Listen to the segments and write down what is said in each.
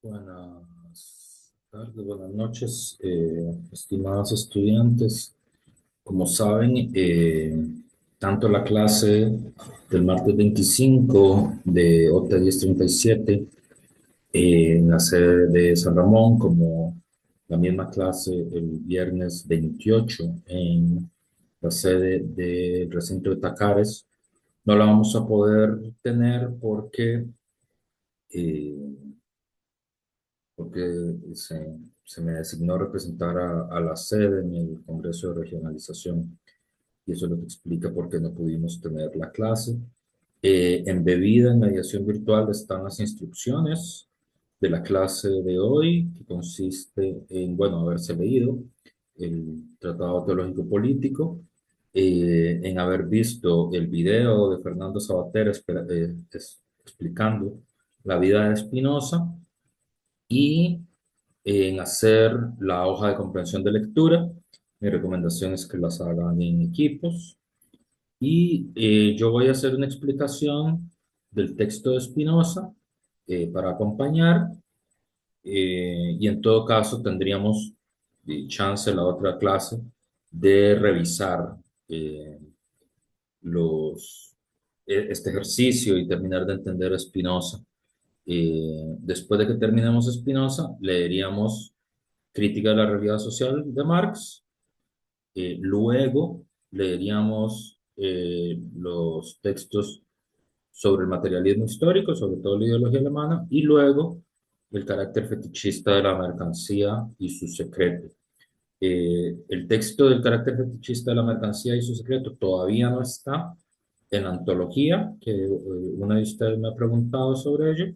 Buenas tardes, buenas noches, estimados estudiantes. Como saben, tanto la clase del martes 25 de OTA 1037 en la sede de San Ramón, como la misma clase el viernes 28 en la sede del recinto de Tacares, no la vamos a poder tener eh, porque se me designó representar a la sede en el Congreso de Regionalización y eso es lo que explica por qué no pudimos tener la clase. Embebida en mediación virtual están las instrucciones de la clase de hoy, que consiste en, bueno, haberse leído el Tratado Teológico Político, en haber visto el video de Fernando Sabater explicando la vida de Spinoza y en hacer la hoja de comprensión de lectura. Mi recomendación es que las hagan en equipos. Y yo voy a hacer una explicación del texto de Spinoza para acompañar. Y en todo caso tendríamos chance la otra clase de revisar eh, este ejercicio y terminar de entender a Spinoza. Después de que terminemos Spinoza, leeríamos Crítica de la Realidad Social de Marx. Luego leeríamos los textos sobre el materialismo histórico, sobre todo la ideología alemana, y luego el carácter fetichista de la mercancía y su secreto. El texto del carácter fetichista de la mercancía y su secreto todavía no está en la antología, que una de ustedes me ha preguntado sobre ello,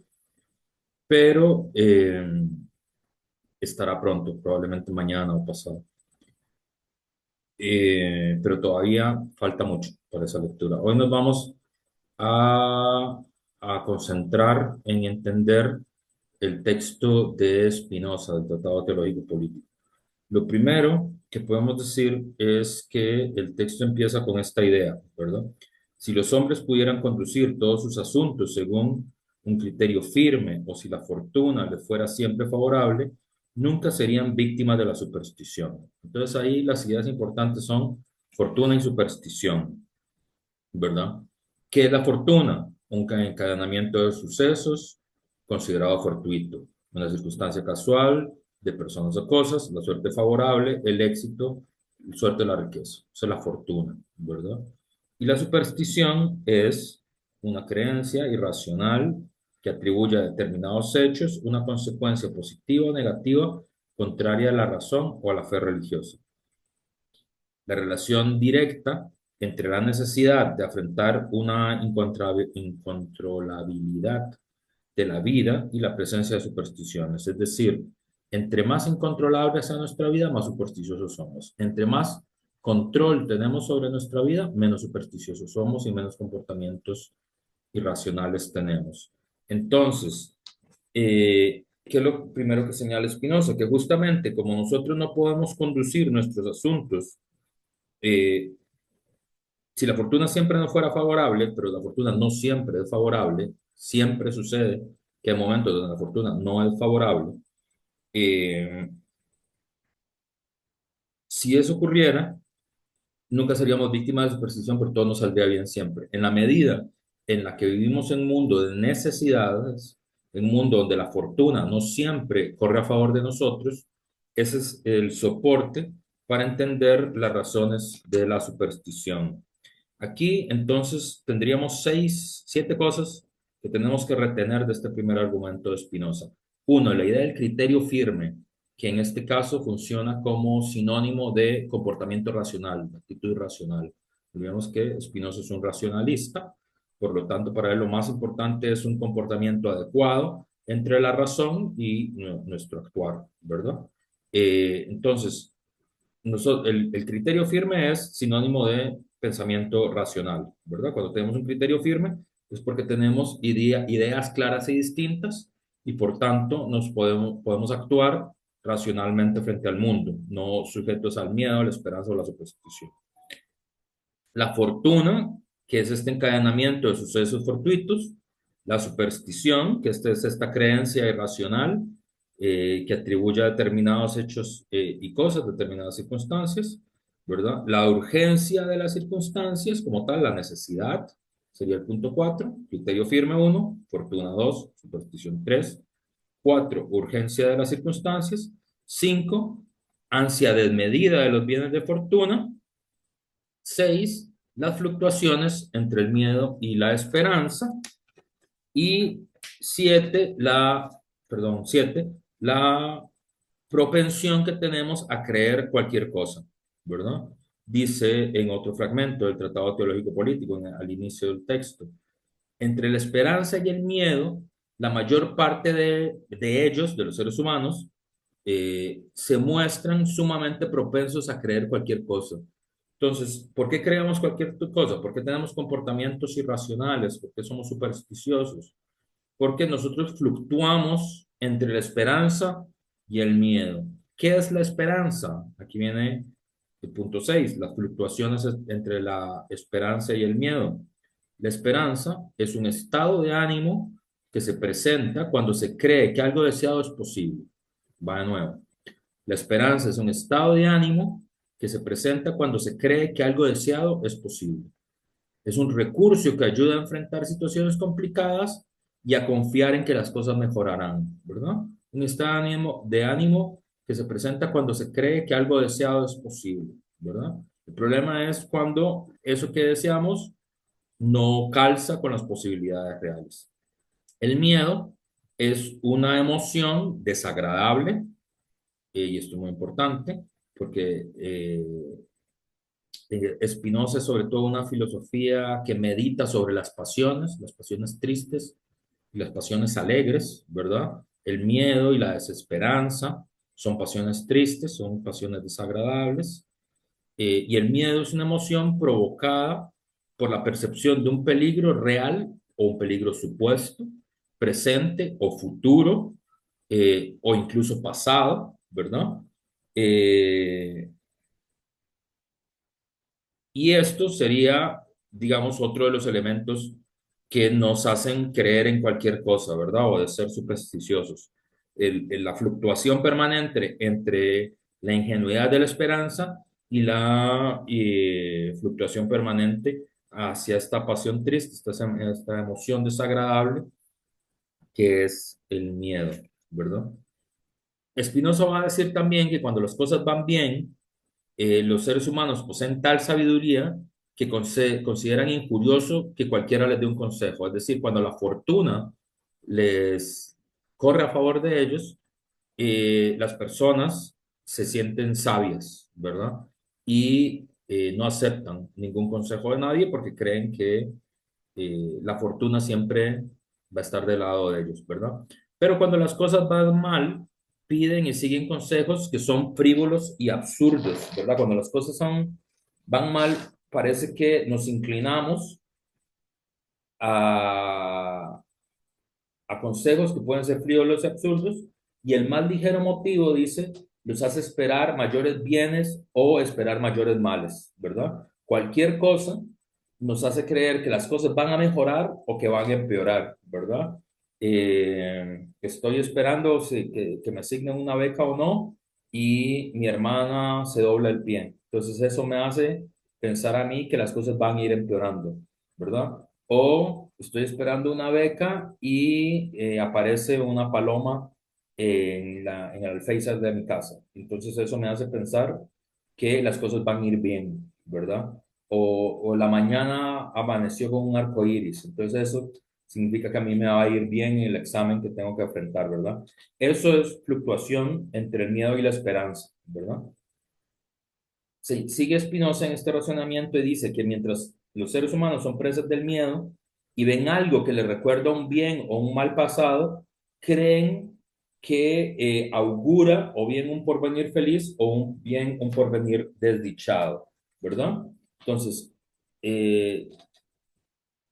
pero estará pronto, probablemente mañana o pasado. Pero todavía falta mucho para esa lectura. Hoy nos vamos a, a concentrar en entender el texto de Spinoza, del Tratado Teológico Político. Lo primero que podemos decir es que el texto empieza con esta idea, ¿verdad? Si los hombres pudieran conducir todos sus asuntos según un criterio firme o si la fortuna les fuera siempre favorable, nunca serían víctimas de la superstición. Entonces ahí las ideas importantes son fortuna y superstición, ¿verdad? ¿Qué es la fortuna? Un encadenamiento de sucesos considerado fortuito, una circunstancia casual de personas o cosas, la suerte favorable, el éxito, la suerte de la riqueza. Esa es la fortuna, ¿verdad? Y la superstición es una creencia irracional que atribuye a determinados hechos una consecuencia positiva o negativa contraria a la razón o a la fe religiosa. La relación directa entre la necesidad de afrontar una incontrolabilidad de la vida y la presencia de supersticiones. Es decir, entre más incontrolable sea nuestra vida, más supersticiosos somos. Entre más control tenemos sobre nuestra vida, menos supersticiosos somos y menos comportamientos irracionales tenemos. Entonces, ¿qué es lo primero que señala Spinoza? Que justamente como nosotros no podemos conducir nuestros asuntos, eh, si la fortuna siempre no fuera favorable, pero la fortuna no siempre es favorable, siempre sucede que hay momentos donde la fortuna no es favorable. eh, si eso ocurriera, nunca seríamos víctimas de superstición porque todo nos saldría bien siempre. En la medida en la que vivimos en un mundo de necesidades, en un mundo donde la fortuna no siempre corre a favor de nosotros, ese es el soporte para entender las razones de la superstición. Aquí entonces tendríamos siete cosas que tenemos que retener de este primer argumento de Spinoza. Uno, la idea del criterio firme, que en este caso funciona como sinónimo de comportamiento racional, actitud racional. Digamos que Spinoza es un racionalista, por lo tanto para él lo más importante es un comportamiento adecuado entre la razón y nuestro actuar, ¿verdad? Entonces, el criterio firme es sinónimo de pensamiento racional, ¿verdad? Cuando tenemos un criterio firme es porque tenemos ideas claras y distintas y por tanto podemos actuar racionalmente frente al mundo, no sujetos al miedo, a la esperanza o la superstición. La fortuna, que es este encadenamiento de sucesos fortuitos, la superstición, que es esta creencia irracional, que atribuye a determinados hechos y cosas, determinadas circunstancias, ¿verdad? La urgencia de las circunstancias, como tal, la necesidad, sería el punto 4, criterio firme 1, fortuna 2, superstición 3, 4, urgencia de las circunstancias, 5, ansia desmedida de los bienes de fortuna, 6, las fluctuaciones entre el miedo y la esperanza, y 7, siete, la propensión que tenemos a creer cualquier cosa, ¿verdad? Dice en otro fragmento del Tratado Teológico Político, al inicio del texto, entre la esperanza y el miedo, la mayor parte de ellos, de los seres humanos, se muestran sumamente propensos a creer cualquier cosa. Entonces, ¿por qué creemos cualquier cosa? ¿Por qué tenemos comportamientos irracionales? ¿Por qué somos supersticiosos? Porque nosotros fluctuamos entre la esperanza y el miedo. ¿Qué es la esperanza? Aquí viene el punto 6, las fluctuaciones entre la esperanza y el miedo. La esperanza es un estado de ánimo que se presenta cuando se cree que algo deseado es posible. Va de nuevo. La esperanza es un estado de ánimo que se presenta cuando se cree que algo deseado es posible. Es un recurso que ayuda a enfrentar situaciones complicadas y a confiar en que las cosas mejorarán, ¿verdad? Un estado de ánimo que se presenta cuando se cree que algo deseado es posible, ¿verdad? El problema es cuando eso que deseamos no calza con las posibilidades reales. El miedo es una emoción desagradable, y esto es muy importante, porque Spinoza es sobre todo una filosofía que medita sobre las pasiones tristes y las pasiones alegres, ¿verdad? El miedo y la desesperanza son pasiones tristes, son pasiones desagradables, y el miedo es una emoción provocada por la percepción de un peligro real o un peligro supuesto, presente o futuro, o incluso pasado, ¿verdad? Eh, Y esto sería, digamos, otro de los elementos que nos hacen creer en cualquier cosa, ¿verdad? O de ser supersticiosos. La fluctuación permanente entre la ingenuidad de la esperanza y la fluctuación permanente hacia esta pasión triste, esta emoción desagradable que es el miedo, ¿verdad? Spinoza va a decir también que cuando las cosas van bien, los seres humanos poseen tal sabiduría que consideran injurioso que cualquiera les dé un consejo. Es decir, cuando la fortuna les corre a favor de ellos, las personas se sienten sabias, ¿verdad? Y no aceptan ningún consejo de nadie porque creen que la fortuna siempre va a estar del lado de ellos, ¿verdad? Pero cuando las cosas van mal, piden y siguen consejos que son frívolos y absurdos, ¿verdad? Cuando las cosas van mal, parece que nos inclinamos a, a consejos que pueden ser frívolos y absurdos, y el más ligero motivo, dice, los hace esperar mayores bienes o esperar mayores males, ¿verdad? Cualquier cosa nos hace creer que las cosas van a mejorar o que van a empeorar, ¿verdad? Estoy esperando que me asignen una beca o no, y mi hermana se dobla el pie. Entonces eso me hace pensar a mí que las cosas van a ir empeorando, ¿verdad? O estoy esperando una beca y aparece una paloma en el alféizar de mi casa. Entonces eso me hace pensar que las cosas van a ir bien, ¿verdad? O la mañana amaneció con un arco iris. Entonces eso significa que a mí me va a ir bien en el examen que tengo que enfrentar, ¿verdad? Eso es fluctuación entre el miedo y la esperanza, ¿verdad? Sigue Spinoza en este razonamiento y dice que mientras los seres humanos son presas del miedo y ven algo que les recuerda un bien o un mal pasado, creen que augura o bien un porvenir feliz o un porvenir desdichado, ¿verdad? Entonces, eh,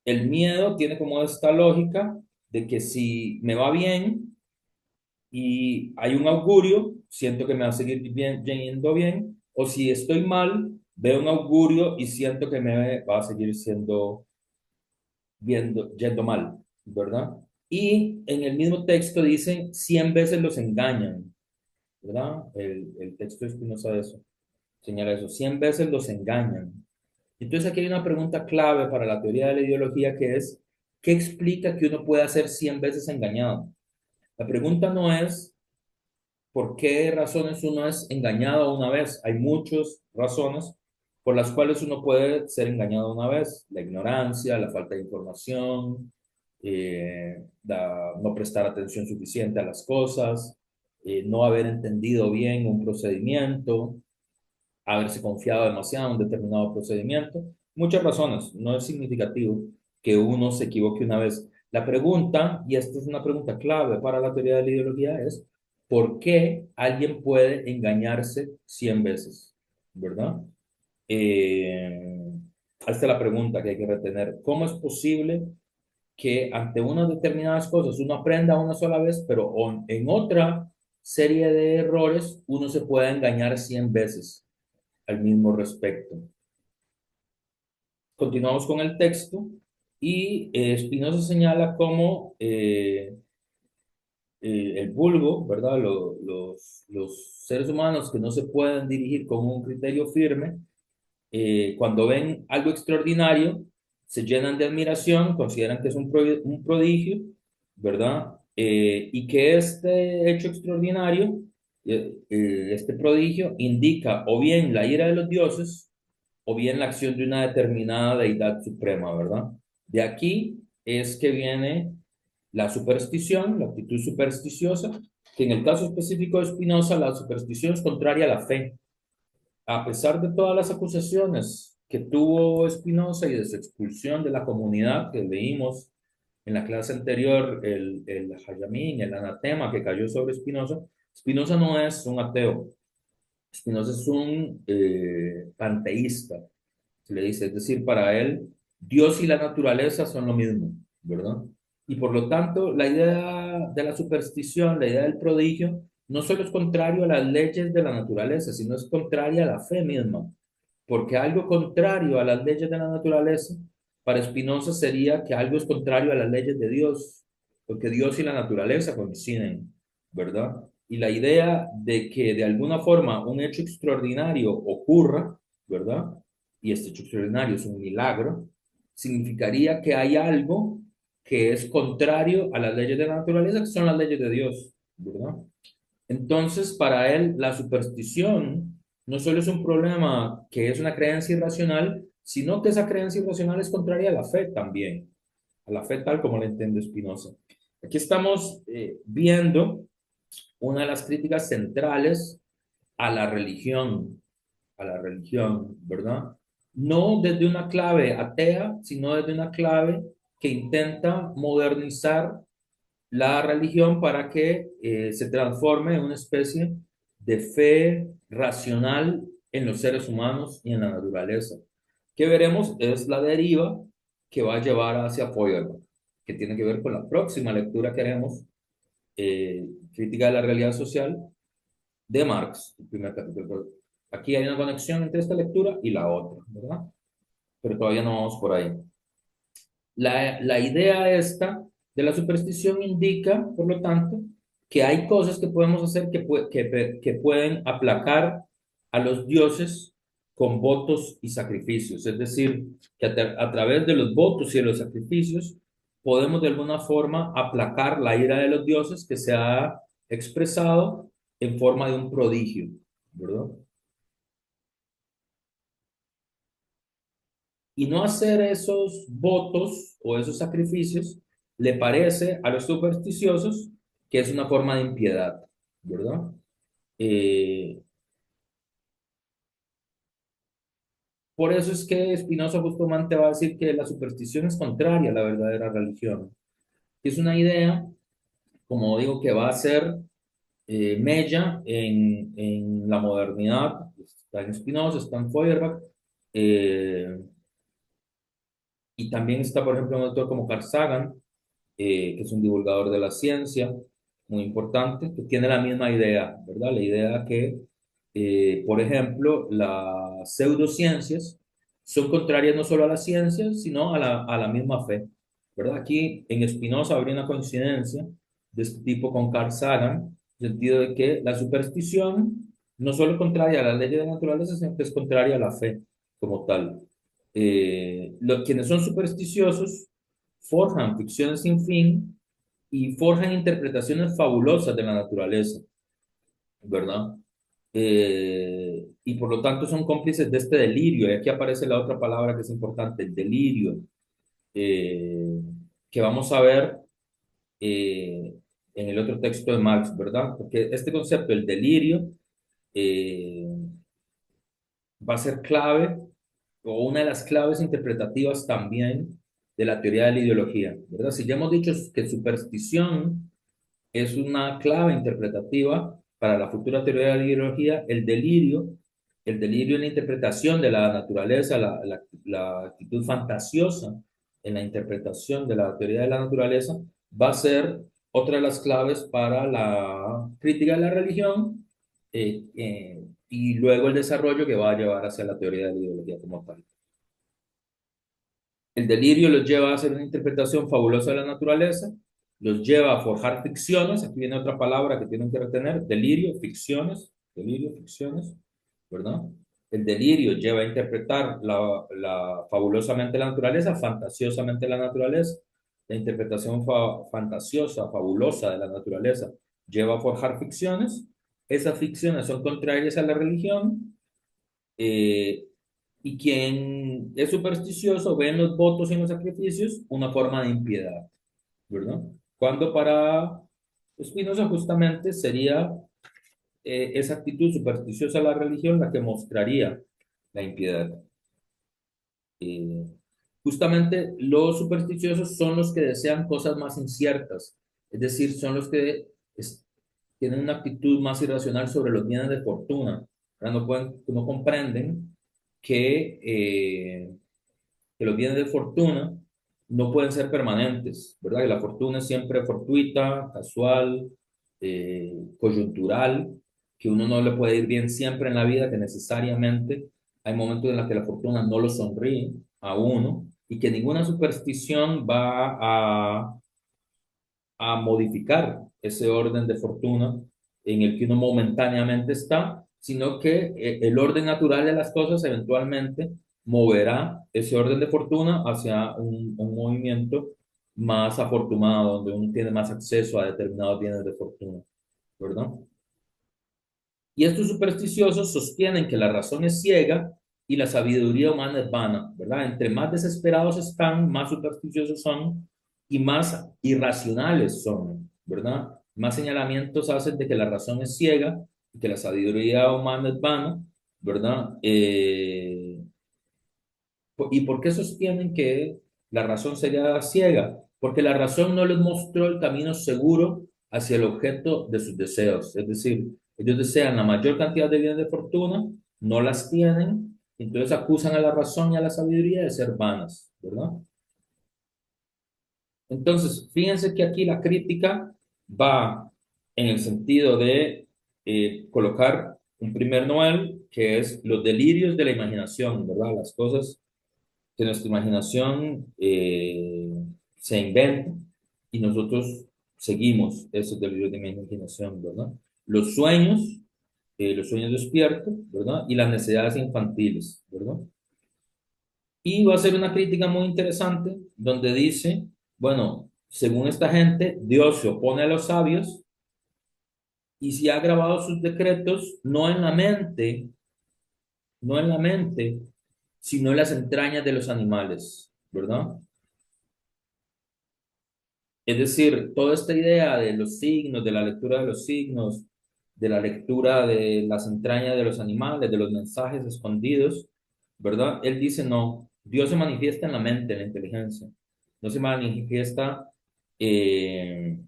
el miedo tiene como esta lógica de que si me va bien y hay un augurio, siento que me va a seguir bien, yendo bien, o si estoy mal, veo un augurio y siento que me va a seguir yendo mal, ¿verdad? Y en el mismo texto dicen 100 veces los engañan, ¿verdad? El texto de Spinoza de eso, señala eso, 100 veces los engañan. Entonces aquí hay una pregunta clave para la teoría de la ideología que es, ¿qué explica que uno pueda ser 100 veces engañado? La pregunta no es por qué razones uno es engañado una vez. Hay muchas razones por las cuales uno puede ser engañado una vez. La ignorancia, la falta de información, no prestar atención suficiente a las cosas, no haber entendido bien un procedimiento, haberse confiado demasiado en un determinado procedimiento. Muchas razones. No es significativo que uno se equivoque una vez. La pregunta, y esta es una pregunta clave para la teoría de la ideología, es ¿por qué alguien puede engañarse 100 veces? ¿Verdad? Esta es la pregunta que hay que retener. ¿Cómo es posible que ante unas determinadas cosas uno aprenda una sola vez, pero en otra serie de errores uno se pueda engañar 100 veces al mismo respecto? Continuamos con el texto y Spinoza señala cómo el vulgo, ¿verdad? Los seres humanos que no se pueden dirigir con un criterio firme, cuando ven algo extraordinario, se llenan de admiración, consideran que es un prodigio, ¿verdad? Y que este hecho extraordinario, este prodigio, indica o bien la ira de los dioses, o bien la acción de una determinada deidad suprema, ¿verdad? De aquí es que viene la superstición, la actitud supersticiosa, que en el caso específico de Spinoza, la superstición es contraria a la fe. A pesar de todas las acusaciones que tuvo Spinoza y de su expulsión de la comunidad que leímos en la clase anterior, el Hayamín, el anatema que cayó sobre Spinoza, Spinoza no es un ateo, Spinoza es un panteísta, se le dice, es decir, para él, Dios y la naturaleza son lo mismo, ¿verdad? Y por lo tanto, la idea de la superstición, la idea del prodigio, no solo es contrario a las leyes de la naturaleza, sino es contraria a la fe misma, porque algo contrario a las leyes de la naturaleza, para Spinoza sería que algo es contrario a las leyes de Dios, porque Dios y la naturaleza coinciden, ¿verdad? Y la idea de que de alguna forma un hecho extraordinario ocurra, ¿verdad? Y este hecho extraordinario es un milagro, significaría que hay algo que es contrario a las leyes de la naturaleza, que son las leyes de Dios, ¿verdad? Entonces, para él, la superstición no solo es un problema que es una creencia irracional, sino que esa creencia irracional es contraria a la fe también, a la fe tal como la entiende Spinoza. Aquí estamos viendo una de las críticas centrales a la religión, ¿verdad? No desde una clave atea, sino desde una clave que intenta modernizar la religión para que se transforme en una especie de fe racional en los seres humanos y en la naturaleza. Que veremos es la deriva que va a llevar hacia Feuerbach, que tiene que ver con la próxima lectura que haremos, Crítica de la Realidad Social, de Marx, el primer capítulo. Aquí hay una conexión entre esta lectura y la otra, ¿verdad? Pero todavía no vamos por ahí. La idea esta de la superstición indica, por lo tanto, que hay cosas que podemos hacer que pueden aplacar a los dioses con votos y sacrificios. Es decir, que a través de los votos y de los sacrificios podemos de alguna forma aplacar la ira de los dioses que se ha expresado en forma de un prodigio, ¿verdad? Y no hacer esos votos o esos sacrificios le parece a los supersticiosos que es una forma de impiedad, ¿verdad? Eh, por eso es que Spinoza justamente va a decir que la superstición es contraria a la verdadera religión. Es una idea, como digo, que va a ser mella en la modernidad. Está en Spinoza, está en Feuerbach, eh, y también está, por ejemplo, un autor como Carl Sagan, que es un divulgador de la ciencia muy importante, que tiene la misma idea, ¿verdad? La idea que, por ejemplo, las pseudociencias son contrarias no solo a la ciencia, sino a la misma fe. ¿verdad? Aquí en Spinoza habría una coincidencia de este tipo con Carl Sagan, en el sentido de que la superstición no solo es contraria a la ley de la naturaleza, sino que es contraria a la fe como tal. Quienes son supersticiosos forjan ficciones sin fin y forjan interpretaciones fabulosas de la naturaleza, ¿verdad? Y por lo tanto son cómplices de este delirio. Y aquí aparece la otra palabra que es importante, el delirio, eh, que vamos a ver eh, en el otro texto de Marx, ¿verdad? Porque este concepto, el delirio, eh, va a ser clave o una de las claves interpretativas también de la teoría de la ideología, ¿verdad? Si ya hemos dicho que superstición es una clave interpretativa para la futura teoría de la ideología, el delirio en la interpretación de la naturaleza, la actitud fantasiosa en la interpretación de la teoría de la naturaleza, va a ser otra de las claves para la crítica de la religión y luego el desarrollo que va a llevar hacia la teoría de la ideología como tal. El delirio los lleva a hacer una interpretación fabulosa de la naturaleza, los lleva a forjar ficciones, aquí viene otra palabra que tienen que retener, delirio, ficciones, ¿verdad? El delirio lleva a interpretar fabulosamente la naturaleza, fantasiosamente la naturaleza. La interpretación fantasiosa, fabulosa de la naturaleza lleva a forjar ficciones. Esas ficciones son contrarias a la religión. eh, y quien es supersticioso ve en los votos y en los sacrificios una forma de impiedad, ¿verdad? Cuando para Spinoza justamente sería esa actitud supersticiosa a la religión la que mostraría la impiedad. Eh, Justamente los supersticiosos son los que desean cosas más inciertas, es decir, son los que tienen una actitud más irracional sobre los bienes de fortuna. No pueden, no comprenden que, eh, que los bienes de fortuna no pueden ser permanentes, ¿verdad? Que la fortuna es siempre fortuita, casual, coyuntural, que uno no le puede ir bien siempre en la vida, que necesariamente hay momentos en los que la fortuna no lo sonríe a uno y que ninguna superstición va a modificar ese orden de fortuna en el que uno momentáneamente está, sino que el orden natural de las cosas eventualmente moverá ese orden de fortuna hacia un movimiento más afortunado, donde uno tiene más acceso a determinados bienes de fortuna, ¿verdad? Y estos supersticiosos sostienen que la razón es ciega y la sabiduría humana es vana, ¿verdad? Entre más desesperados están, más supersticiosos son y más irracionales son, ¿verdad? Más señalamientos hacen de que la razón es ciega y que la sabiduría humana es vana, ¿verdad? ¿Y por qué sostienen que la razón sería ciega? Porque la razón no les mostró el camino seguro hacia el objeto de sus deseos. Es decir, ellos desean la mayor cantidad de bienes de fortuna, no las tienen, entonces acusan a la razón y a la sabiduría de ser vanas, ¿verdad? Entonces, fíjense que aquí la crítica va en el sentido de colocar un primer Noel, que es los delirios de la imaginación, ¿verdad? Las cosas que nuestra imaginación se inventa y nosotros seguimos esos delirios de imaginación, ¿verdad? Los sueños despiertos, ¿verdad? Y las necesidades infantiles, ¿verdad? Y va a ser una crítica muy interesante donde dice, bueno, según esta gente, Dios se opone a los sabios y si ha grabado sus decretos no en la mente, no en la mente, sino en las entrañas de los animales, ¿verdad? Es decir, toda esta idea de los signos, de la lectura de los signos, de la lectura de las entrañas de los animales, de los mensajes escondidos, ¿verdad? Él dice, no, Dios se manifiesta en la mente, en la inteligencia, no se manifiesta eh,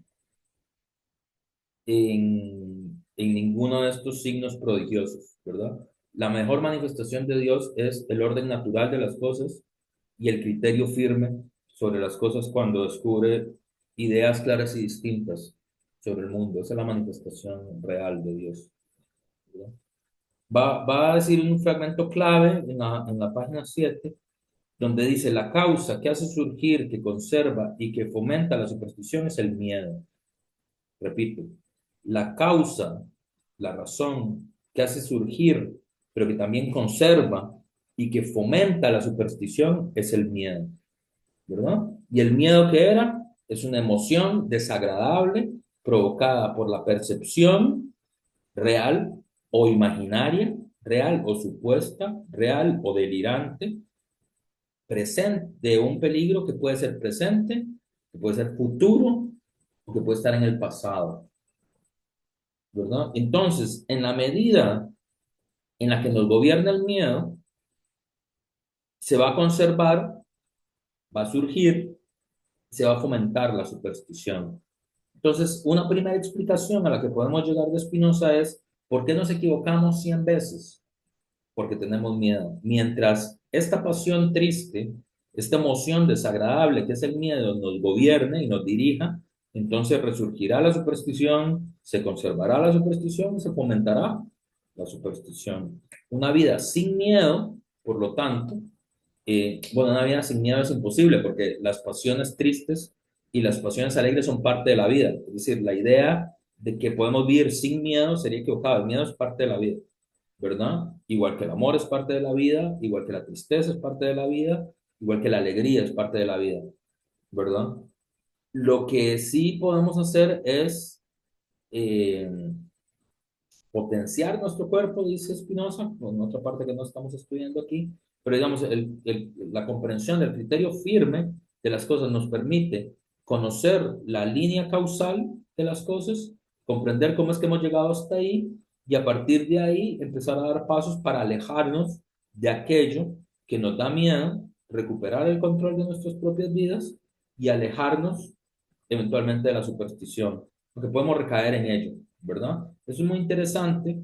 en ninguno de estos signos prodigiosos, ¿verdad? La mejor manifestación de Dios es el orden natural de las cosas y el criterio firme sobre las cosas cuando descubre ideas claras y distintas sobre el mundo. Esa es la manifestación real de Dios, ¿verdad? Va a decir un fragmento clave en la página 7 donde dice la causa que hace surgir, que conserva y que fomenta la superstición es el miedo. Repito, la causa, la razón que hace surgir, pero que también conserva y que fomenta la superstición es el miedo, ¿verdad? ¿Y el miedo qué era? Es una emoción desagradable provocada por la percepción real o imaginaria, real o supuesta, real o delirante, presente de un peligro que puede ser presente, que puede ser futuro o que puede estar en el pasado, ¿verdad? Entonces, en la medida en la que nos gobierna el miedo, se va a conservar, va a surgir, se va a fomentar la superstición. Entonces, una primera explicación a la que podemos llegar de Spinoza es, ¿por qué nos equivocamos 100 veces? Porque tenemos miedo. Mientras esta pasión triste, esta emoción desagradable que es el miedo, nos gobierne y nos dirija, entonces resurgirá la superstición, se conservará la superstición y se fomentará la superstición. Una vida sin miedo, por lo tanto, bueno, una vida sin miedo es imposible porque las pasiones tristes y las pasiones alegres son parte de la vida. Es decir, la idea de que podemos vivir sin miedo sería equivocada. El miedo es parte de la vida, ¿verdad? Igual que el amor es parte de la vida, igual que la tristeza es parte de la vida, igual que la alegría es parte de la vida, ¿verdad? Lo que sí podemos hacer es eh, potenciar nuestro cuerpo, dice Spinoza, en otra parte que no estamos estudiando aquí, pero digamos, la comprensión del criterio firme de las cosas nos permite conocer la línea causal de las cosas, comprender cómo es que hemos llegado hasta ahí y a partir de ahí empezar a dar pasos para alejarnos de aquello que nos da miedo, recuperar el control de nuestras propias vidas y alejarnos eventualmente de la superstición, porque podemos recaer en ello, ¿verdad? Eso es muy interesante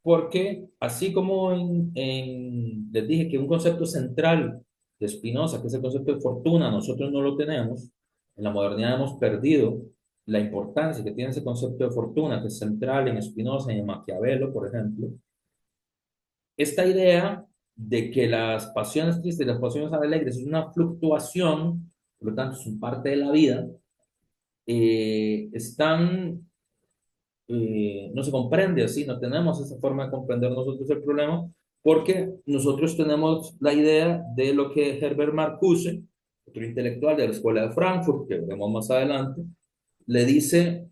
porque así como les dije que un concepto central de Spinoza, que es el concepto de fortuna, nosotros no lo tenemos, en la modernidad hemos perdido la importancia que tiene ese concepto de fortuna, que es central en Spinoza y en Maquiavelo, por ejemplo. Esta idea de que las pasiones tristes y las pasiones alegres es una fluctuación, por lo tanto, son parte de la vida, están no se comprende así, no tenemos esa forma de comprender nosotros el problema, porque nosotros tenemos la idea de lo que Herbert Marcuse, otro intelectual de la Escuela de Frankfurt, que veremos más adelante, le dice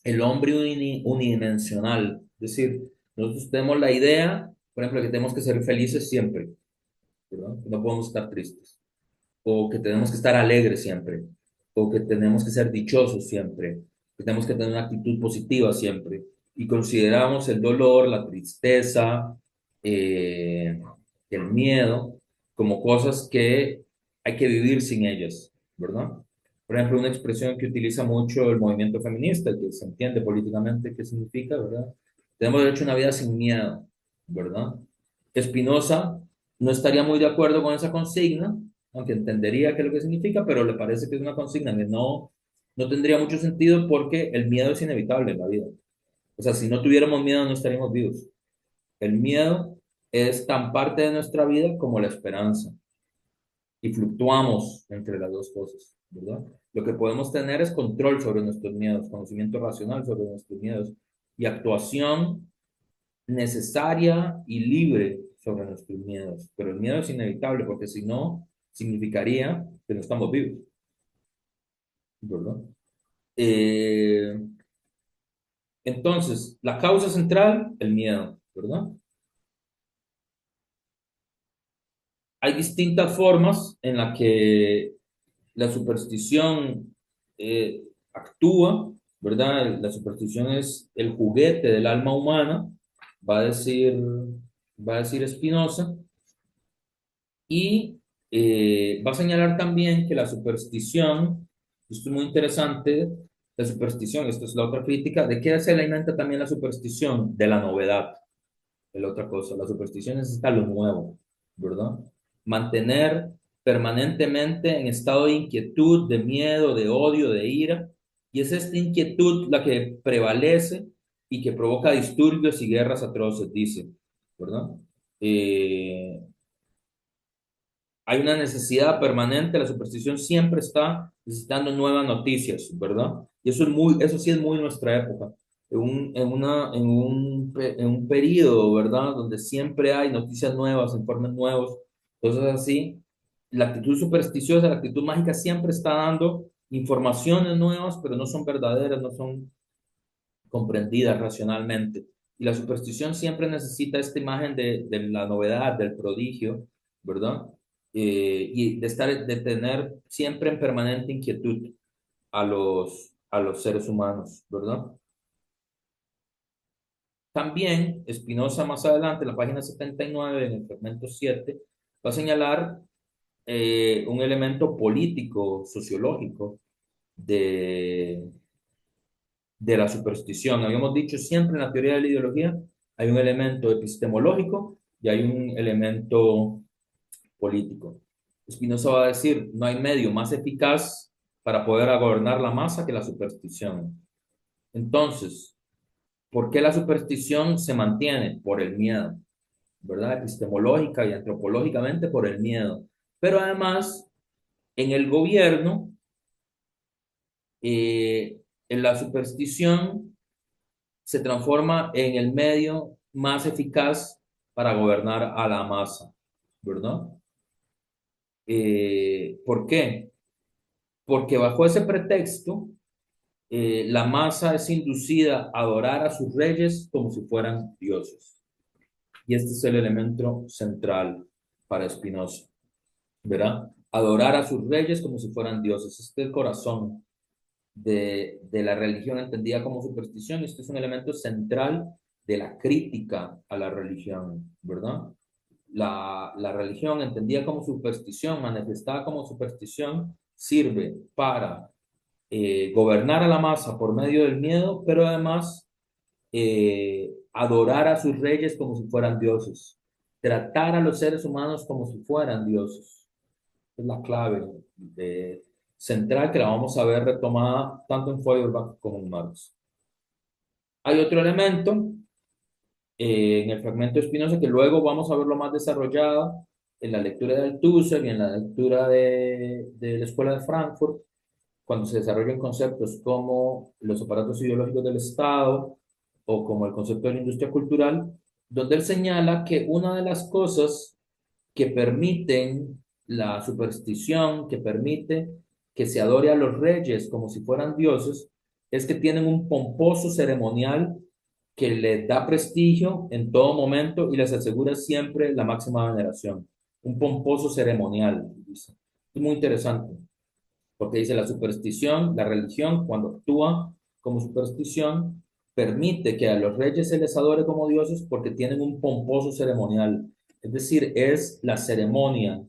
el hombre unidimensional. Es decir, nosotros tenemos la idea, por ejemplo, que tenemos que ser felices siempre, ¿verdad? Que no podemos estar tristes, o que tenemos que estar alegres siempre, o que tenemos que ser dichosos siempre, que tenemos que tener una actitud positiva siempre. Y consideramos el dolor, la tristeza, eh, el miedo como cosas que hay que vivir sin ellas, ¿verdad? Por ejemplo, una expresión que utiliza mucho el movimiento feminista, que se entiende políticamente qué significa, ¿verdad? Tenemos derecho a una vida sin miedo, ¿verdad? Spinoza no estaría muy de acuerdo con esa consigna, aunque entendería qué es lo que significa, pero le parece que es una consigna que no tendría mucho sentido porque el miedo es inevitable en la vida. O sea, si no tuviéramos miedo no estaríamos vivos. El miedo es tan parte de nuestra vida como la esperanza y fluctuamos entre las dos cosas, ¿verdad? Lo que podemos tener es control sobre nuestros miedos, conocimiento racional sobre nuestros miedos y actuación necesaria y libre sobre nuestros miedos. Pero el miedo es inevitable porque si no, significaría que no estamos vivos, ¿verdad? Eh, entonces, la causa central, el miedo, ¿verdad? Hay distintas formas en las que la superstición actúa, ¿verdad? La superstición es el juguete del alma humana, va a decir, va a decir Spinoza, y va a señalar también que la superstición, esto es muy interesante, la superstición, esto es la otra crítica, ¿de qué se alimenta también la superstición? De la novedad, de la otra cosa. La superstición necesita lo nuevo, ¿verdad? Mantener permanentemente en estado de inquietud, de miedo, de odio, de ira, y es esta inquietud la que prevalece y que provoca disturbios y guerras atroces, dice, ¿verdad? Eh, hay una necesidad permanente, la superstición siempre está necesitando nuevas noticias, ¿verdad? Y eso es muy, eso sí es muy nuestra época. En un periodo, ¿verdad? Donde siempre hay noticias nuevas, informes nuevos, cosas así. La actitud supersticiosa, la actitud mágica siempre está dando informaciones nuevas, pero no son verdaderas, no son comprendidas racionalmente. Y la superstición siempre necesita esta imagen de la novedad, del prodigio, ¿verdad? Y de tener siempre en permanente inquietud a los seres humanos, ¿verdad? También Spinoza más adelante, en la página 79 en el fragmento 7 va a señalar un elemento político, sociológico de, de la superstición. Habíamos dicho siempre en la teoría de la ideología hay un elemento epistemológico y hay un elemento político. Spinoza va a decir, no hay medio más eficaz para poder gobernar la masa que la superstición. Entonces, ¿por qué la superstición se mantiene? Por el miedo, ¿verdad? Epistemológica y antropológicamente por el miedo. Pero además, en el gobierno, en la superstición se transforma en el medio más eficaz para gobernar a la masa, ¿verdad? ¿Por qué? Porque bajo ese pretexto, la masa es inducida a adorar a sus reyes como si fueran dioses. Y este es el elemento central para Spinoza, ¿verdad? Adorar a sus reyes como si fueran dioses. Este es el corazón de la religión entendida como superstición. Este es un elemento central de la crítica a la religión, ¿verdad? La religión entendida como superstición, manifestada como superstición, sirve para gobernar a la masa por medio del miedo, pero además adorar a sus reyes como si fueran dioses, tratar a los seres humanos como si fueran dioses. Es la clave central que la vamos a ver retomada tanto en Feuerbach como en Marx. Hay otro elemento en el fragmento de Spinoza que luego vamos a verlo más desarrollado en la lectura de Althusser y en la lectura de la Escuela de Frankfurt, cuando se desarrollan conceptos como los aparatos ideológicos del Estado o como el concepto de la industria cultural, donde él señala que una de las cosas que permiten la superstición, que permite que se adore a los reyes como si fueran dioses, es que tienen un pomposo ceremonial que les da prestigio en todo momento y les asegura siempre la máxima veneración. Un pomposo ceremonial, dice. Es muy interesante, porque dice la superstición, la religión, cuando actúa como superstición, permite que a los reyes se les adore como dioses porque tienen un pomposo ceremonial. Es decir, es la ceremonia,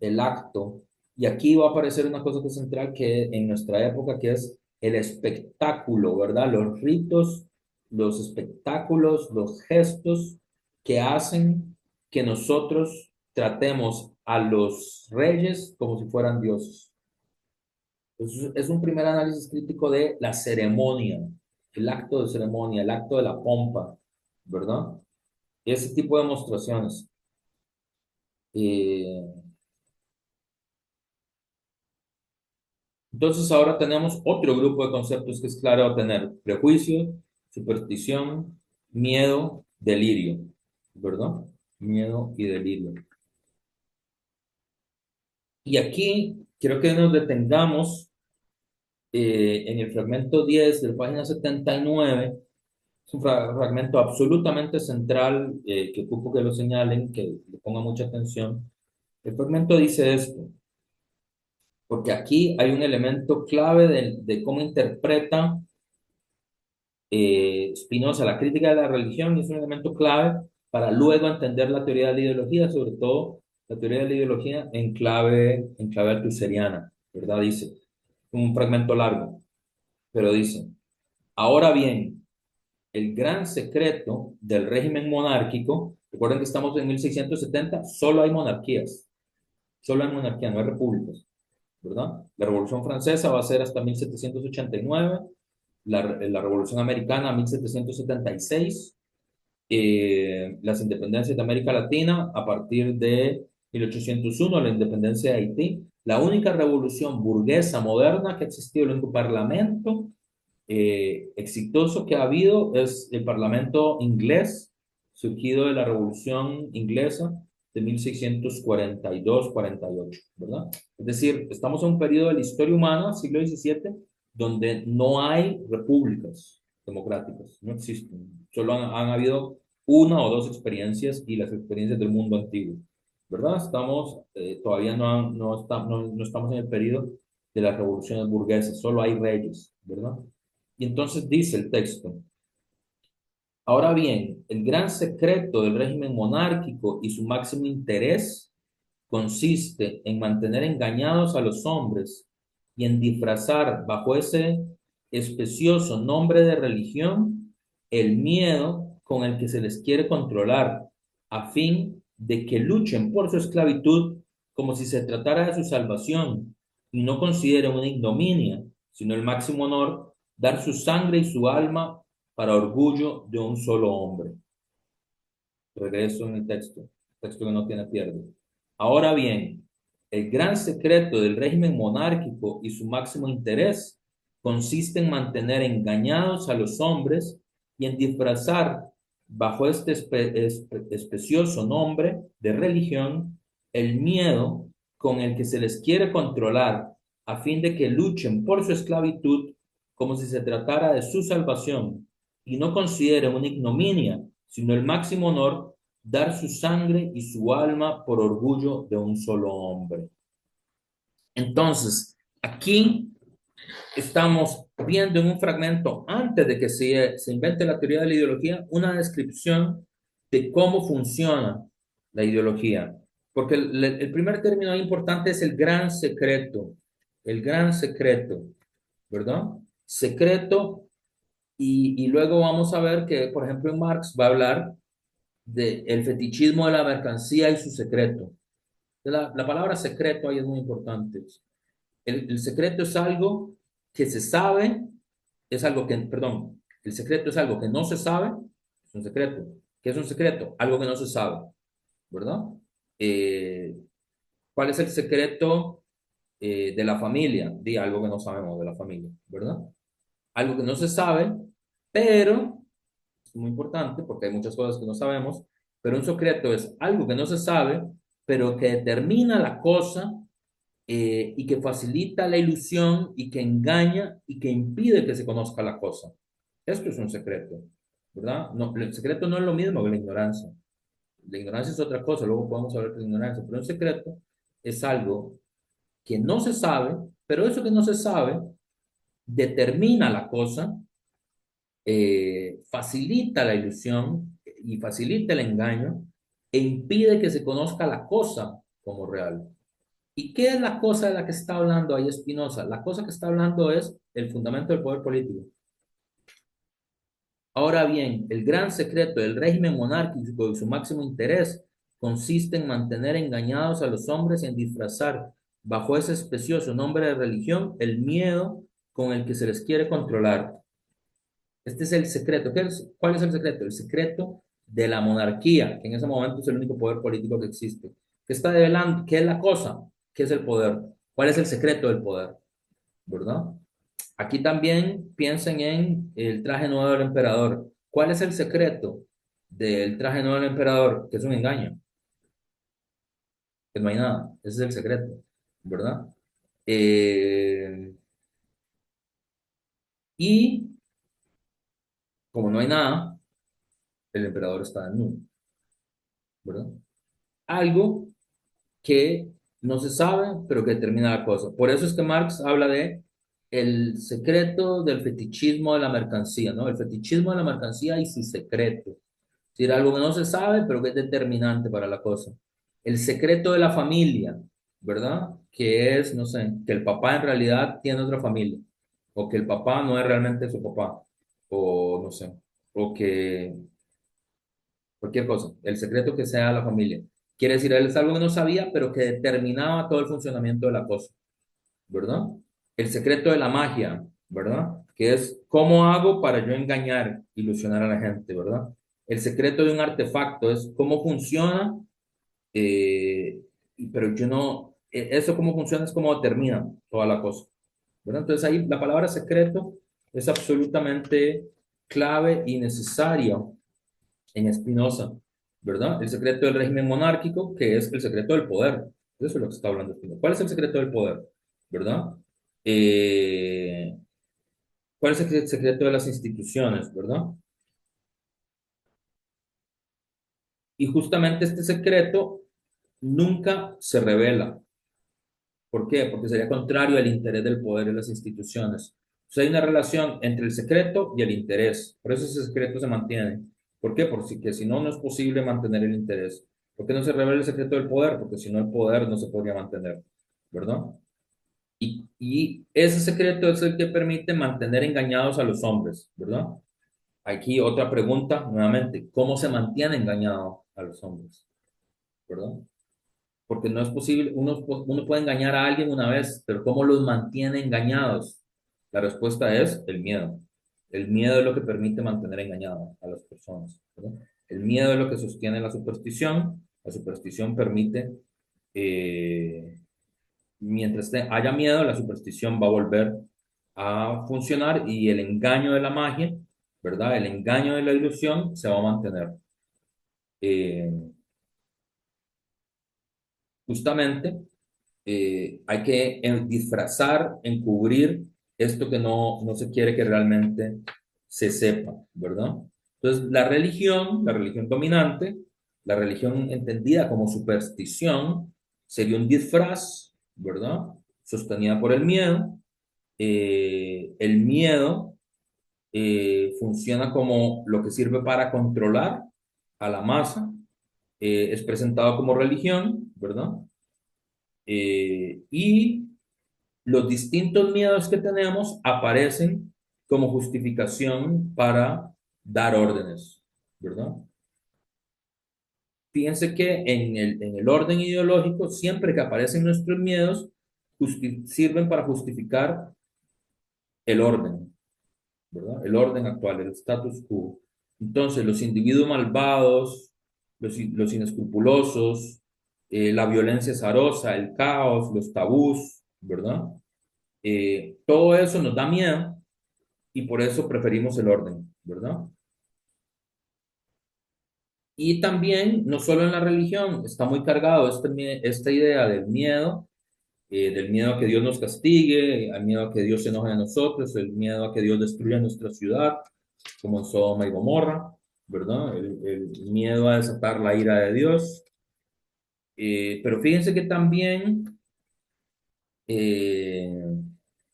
el acto. Y aquí va a aparecer una cosa que es central que en nuestra época, que es el espectáculo, ¿verdad? Los ritos, los espectáculos, los gestos que hacen que nosotros tratemos a los reyes como si fueran dioses. Es un primer análisis crítico de la ceremonia, el acto de ceremonia, el acto de la pompa, ¿verdad? Ese tipo de demostraciones. Eh, entonces ahora tenemos otro grupo de conceptos que es claro tener prejuicio, superstición, miedo, delirio, ¿verdad? Miedo y delirio. Y aquí quiero que nos detengamos en el fragmento 10 de la página 79. Es un fragmento absolutamente central que ocupo que lo señalen, que le ponga mucha atención. El fragmento dice esto, porque aquí hay un elemento clave de cómo interpreta Spinoza la crítica de la religión, y es un elemento clave para luego entender la teoría de la ideología, sobre todo la teoría de la ideología en clave altuseriana, ¿verdad? Dice, un fragmento largo, pero dice, ahora bien, el gran secreto del régimen monárquico, recuerden que estamos en 1670, solo hay monarquías, solo hay monarquía, no hay repúblicas, ¿verdad? La Revolución Francesa va a ser hasta 1789, la Revolución Americana 1776, las independencias de América Latina a partir de 1801, la independencia de Haití. La única revolución burguesa moderna que ha existido, el único parlamento exitoso que ha habido es el parlamento inglés, surgido de la revolución inglesa de 1642-48, ¿verdad? Es decir, estamos en un periodo de la historia humana, siglo XVII, donde no hay repúblicas democráticas, no existen. Solo han habido una o dos experiencias y las experiencias del mundo antiguo, ¿verdad? Estamos, todavía no estamos en el periodo de las revoluciones burguesas, solo hay reyes, ¿verdad? Y entonces dice el texto, ahora bien, el gran secreto del régimen monárquico y su máximo interés consiste en mantener engañados a los hombres y en disfrazar bajo ese especioso nombre de religión el miedo con el que se les quiere controlar, a fin de que luchen por su esclavitud como si se tratara de su salvación y no consideren una ignominia, sino el máximo honor, dar su sangre y su alma para orgullo de un solo hombre. Regreso en el texto que no tiene pierde. Ahora bien, el gran secreto del régimen monárquico y su máximo interés consiste en mantener engañados a los hombres y en disfrazar bajo este especioso nombre de religión el miedo con el que se les quiere controlar a fin de que luchen por su esclavitud como si se tratara de su salvación y no consideren una ignominia, sino el máximo honor, dar su sangre y su alma por orgullo de un solo hombre. Entonces, aquí estamos viendo en un fragmento, antes de que se invente la teoría de la ideología, una descripción de cómo funciona la ideología. Porque el primer término importante es el gran secreto, ¿verdad? Secreto, y luego vamos a ver que, por ejemplo, en Marx va a hablar del fetichismo de la mercancía y su secreto. La palabra secreto ahí es muy importante. El secreto es algo que se sabe, es algo que, perdón, el secreto es algo que no se sabe, es un secreto. ¿Qué es un secreto? Algo que no se sabe, ¿verdad? Eh, ¿Cuál es el secreto de la familia? Di algo que no sabemos de la familia, ¿verdad? Algo que no se sabe, pero es muy importante porque hay muchas cosas que no sabemos, pero un secreto es algo que no se sabe, pero que determina la cosa y que facilita la ilusión y que engaña y que impide que se conozca la cosa. Esto es un secreto, ¿verdad? No, el secreto no es lo mismo que la ignorancia. La ignorancia es otra cosa, luego podemos hablar de la ignorancia, pero un secreto es algo que no se sabe, pero eso que no se sabe determina la cosa, facilita la ilusión y facilita el engaño e impide que se conozca la cosa como real. ¿Y qué es la cosa de la que está hablando ahí Spinoza? La cosa que está hablando es el fundamento del poder político. Ahora bien, el gran secreto del régimen monárquico y su máximo interés consiste en mantener engañados a los hombres y en disfrazar bajo ese especioso nombre de religión el miedo con el que se les quiere controlar. Este es el secreto. ¿Cuál es el secreto? El secreto de la monarquía, que en ese momento es el único poder político que existe. ¿Qué está develando? ¿Qué es la cosa? ¿Qué es el poder? ¿Cuál es el secreto del poder? ¿Verdad? Aquí también piensen en el traje nuevo del emperador. ¿Cuál es el secreto del traje nuevo del emperador? Que es un engaño, que no hay nada. Ese es el secreto, ¿verdad? Eh, y como no hay nada, el emperador está desnudo, ¿verdad? Algo que no se sabe, pero que determina la cosa. Por eso es que Marx habla de el secreto del fetichismo de la mercancía, ¿no? El fetichismo de la mercancía y su secreto. Es decir, algo que no se sabe, pero que es determinante para la cosa. El secreto de la familia, ¿verdad? Que es, no sé, que el papá en realidad tiene otra familia, o que el papá no es realmente su papá, o no sé, o que cualquier cosa, el secreto que sea la familia. Quiere decir, él es algo que no sabía, pero que determinaba todo el funcionamiento de la cosa, ¿verdad? El secreto de la magia, ¿verdad? Que es cómo hago para yo engañar, ilusionar a la gente, ¿verdad? El secreto de un artefacto es cómo funciona, pero yo no, eso cómo funciona es cómo determina toda la cosa, ¿verdad? Entonces ahí la palabra secreto es absolutamente clave y necesaria en Spinoza, ¿verdad? El secreto del régimen monárquico, que es el secreto del poder. Eso es lo que está hablando Spinoza. ¿Cuál es el secreto del poder? ¿Verdad? Eh, ¿Cuál es el secreto de las instituciones? ¿Verdad? Y justamente este secreto nunca se revela. ¿Por qué? Porque sería contrario al interés del poder de las instituciones. O sea, hay una relación entre el secreto y el interés. Por eso ese secreto se mantiene. ¿Por qué? Porque si no, no es posible mantener el interés. ¿Por qué no se revela el secreto del poder? Porque si no, el poder no se podría mantener. ¿Verdad? Y ese secreto es el que permite mantener engañados a los hombres. ¿Verdad? Aquí otra pregunta, nuevamente. ¿Cómo se mantiene engañado a los hombres? ¿Verdad? Porque no es posible, uno puede engañar a alguien una vez, pero ¿cómo los mantiene engañados? La respuesta es el miedo. El miedo es lo que permite mantener engañado a las personas, ¿verdad? El miedo es lo que sostiene la superstición permite, eh, mientras haya miedo, la superstición va a volver a funcionar y el engaño de la magia, ¿verdad? El engaño de la ilusión se va a mantener. Eh, Justamente hay que disfrazar, encubrir esto que no se quiere que realmente se sepa, ¿verdad? Entonces, la religión dominante, la religión entendida como superstición, sería un disfraz, ¿verdad? Sostenida por el miedo. El miedo funciona como lo que sirve para controlar a la masa. Es presentado como religión, ¿verdad? Y los distintos miedos que tenemos aparecen como justificación para dar órdenes, ¿verdad? Fíjense que en el orden ideológico, siempre que aparecen nuestros miedos, sirven para justificar el orden, ¿verdad? El orden actual, el status quo. Entonces, los individuos malvados, los inescrupulosos, la violencia azarosa, el caos, los tabús, ¿verdad? Todo eso nos da miedo y por eso preferimos el orden, ¿verdad? Y también, no solo en la religión, está muy cargado esta idea del miedo a que Dios nos castigue, al miedo a que Dios se enoje de nosotros, el miedo a que Dios destruya nuestra ciudad, como en Sodoma y Gomorra, ¿verdad? El miedo a desatar la ira de Dios. Pero fíjense que también, eh,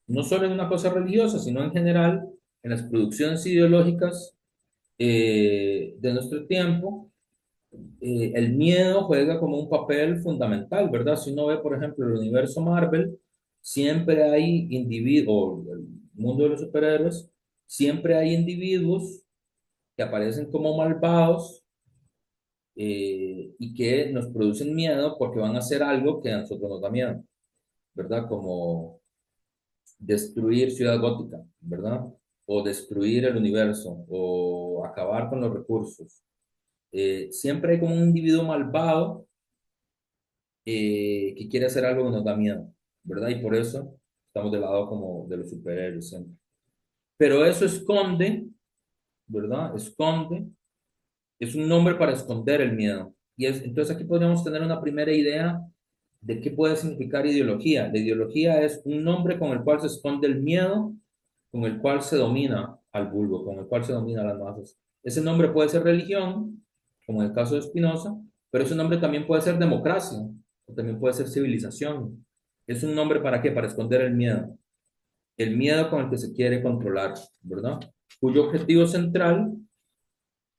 no solo en una cosa religiosa, sino en general, en las producciones ideológicas de nuestro tiempo, el miedo juega como un papel fundamental, ¿verdad? Si uno ve, por ejemplo, el universo Marvel, siempre hay individuos, o el mundo de los superhéroes, siempre hay individuos que aparecen como malvados y que nos producen miedo porque van a hacer algo que a nosotros nos da miedo, ¿verdad? Como destruir Ciudad Gótica, ¿verdad? O destruir el universo, o acabar con los recursos. Siempre hay como un individuo malvado que quiere hacer algo que nos da miedo, ¿verdad? Y por eso estamos del lado como de los superhéroes siempre. Pero eso esconde, ¿verdad? Esconde, es un nombre para esconder el miedo. Entonces aquí podríamos tener una primera idea de qué puede significar ideología. La ideología es un nombre con el cual se esconde el miedo, con el cual se domina al vulgo, con el cual se domina a las masas. Ese nombre puede ser religión, como en el caso de Spinoza, pero ese nombre también puede ser democracia, o también puede ser civilización. ¿Es un nombre para qué? Para esconder el miedo con el que se quiere controlar, ¿verdad? Cuyo objetivo central,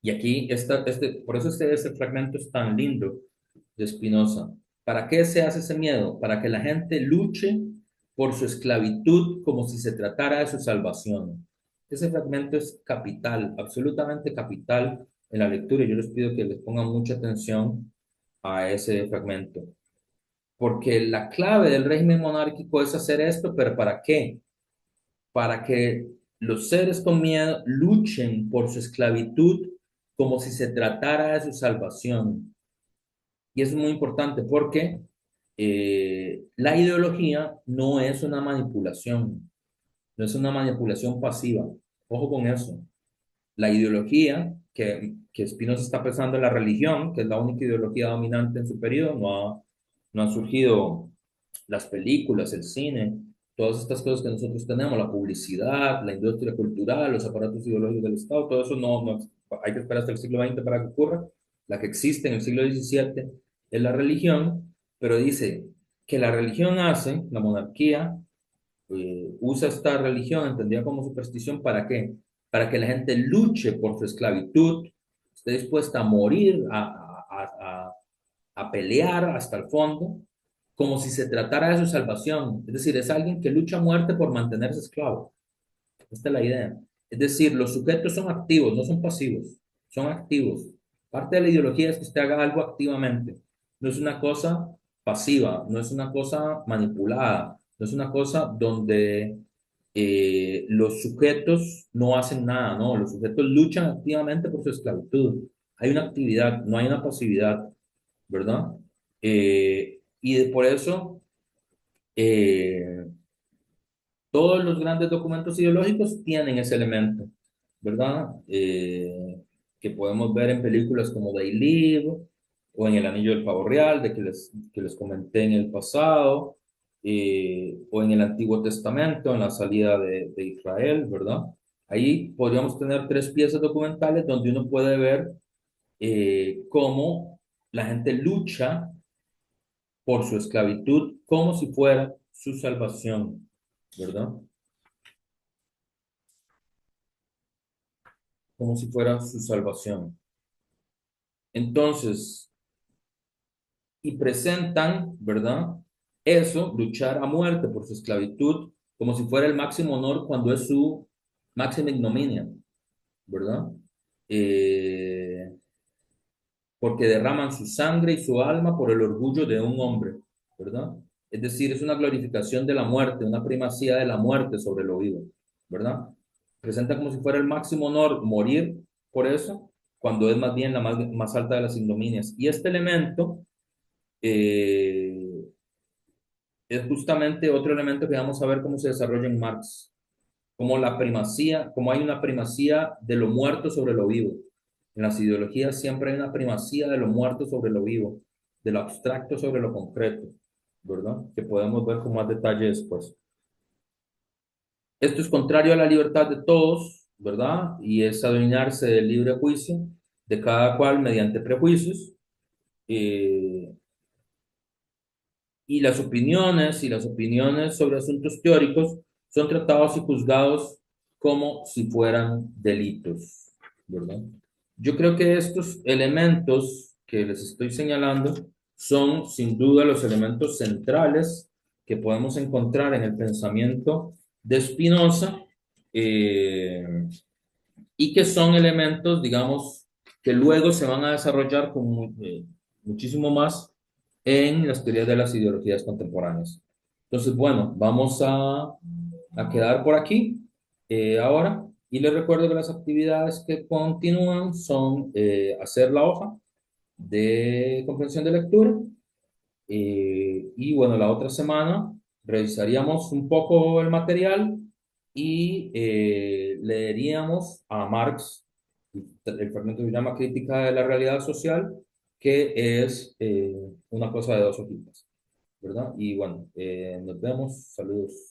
y aquí está, por eso este fragmento es tan lindo de Spinoza. ¿Para qué se hace ese miedo? Para que la gente luche por su esclavitud como si se tratara de su salvación. Ese fragmento es capital, absolutamente capital en la lectura y yo les pido que les pongan mucha atención a ese fragmento. Porque la clave del régimen monárquico es hacer esto, pero ¿para qué? Para que los seres con miedo luchen por su esclavitud como si se tratara de su salvación. Y eso es muy importante porque La ideología no es una manipulación, no es una manipulación pasiva. Ojo con eso. La ideología que Spinoza está pensando en la religión, que es la única ideología dominante en su periodo, no han surgido las películas, el cine, todas estas cosas que nosotros tenemos, la publicidad, la industria cultural, los aparatos ideológicos del Estado, todo eso no hay que esperar hasta el siglo XX para que ocurra. La que existe en el siglo XVII es la religión, pero dice que la religión hace, la monarquía, usa esta religión entendida como superstición, ¿para qué? Para que la gente luche por su esclavitud, esté dispuesta a morir, a pelear hasta el fondo, como si se tratara de su salvación. Es decir, es alguien que lucha a muerte por mantenerse esclavo. Esta es la idea. Es decir, los sujetos son activos, no son pasivos, son activos. Parte de la ideología es que usted haga algo activamente. No es una cosa pasiva, no es una cosa manipulada, no es una cosa donde los sujetos no hacen nada, no, los sujetos luchan activamente por su esclavitud. Hay una actividad, no hay una pasividad, ¿verdad? Por eso eh, todos los grandes documentos ideológicos tienen ese elemento, ¿verdad? Que podemos ver en películas como They Live o en El Anillo del Pavo Real, que les comenté en el pasado, o en el Antiguo Testamento, en la salida de Israel, ¿verdad? Ahí podríamos tener tres piezas documentales donde uno puede ver cómo la gente lucha por su esclavitud como si fuera su salvación, ¿verdad? Como si fuera su salvación. Entonces, y presentan, ¿verdad? Eso, luchar a muerte por su esclavitud, como si fuera el máximo honor cuando es su máxima ignominia, ¿verdad? Eh, Porque derraman su sangre y su alma por el orgullo de un hombre, ¿verdad? Es decir, es una glorificación de la muerte, una primacía de la muerte sobre lo vivo, ¿verdad? Presenta como si fuera el máximo honor morir por eso, cuando es más bien la más alta de las ignominias. Y este elemento eh, es justamente otro elemento que vamos a ver cómo se desarrolla en Marx, como la primacía, como hay una primacía de lo muerto sobre lo vivo. En las ideologías siempre hay una primacía de lo muerto sobre lo vivo, de lo abstracto sobre lo concreto, ¿verdad? Que podemos ver con más detalle después. Esto es contrario a la libertad de todos, ¿verdad? Y es adueñarse del libre juicio de cada cual mediante prejuicios. eh, y las opiniones sobre asuntos teóricos son tratados y juzgados como si fueran delitos, ¿verdad? Yo creo que estos elementos que les estoy señalando son sin duda los elementos centrales que podemos encontrar en el pensamiento de Spinoza, eh, y que son elementos, digamos, que luego se van a desarrollar con muchísimo más en las teorías de las ideologías contemporáneas. Entonces, bueno, vamos a quedar por aquí ahora y les recuerdo que las actividades que continúan son hacer la hoja de comprensión de lectura y bueno, la otra semana revisaríamos un poco el material y leeríamos a Marx, el fragmento que se llama Crítica de la Realidad Social, que es una cosa de dos hojitas, ¿verdad? Y bueno, nos vemos, saludos.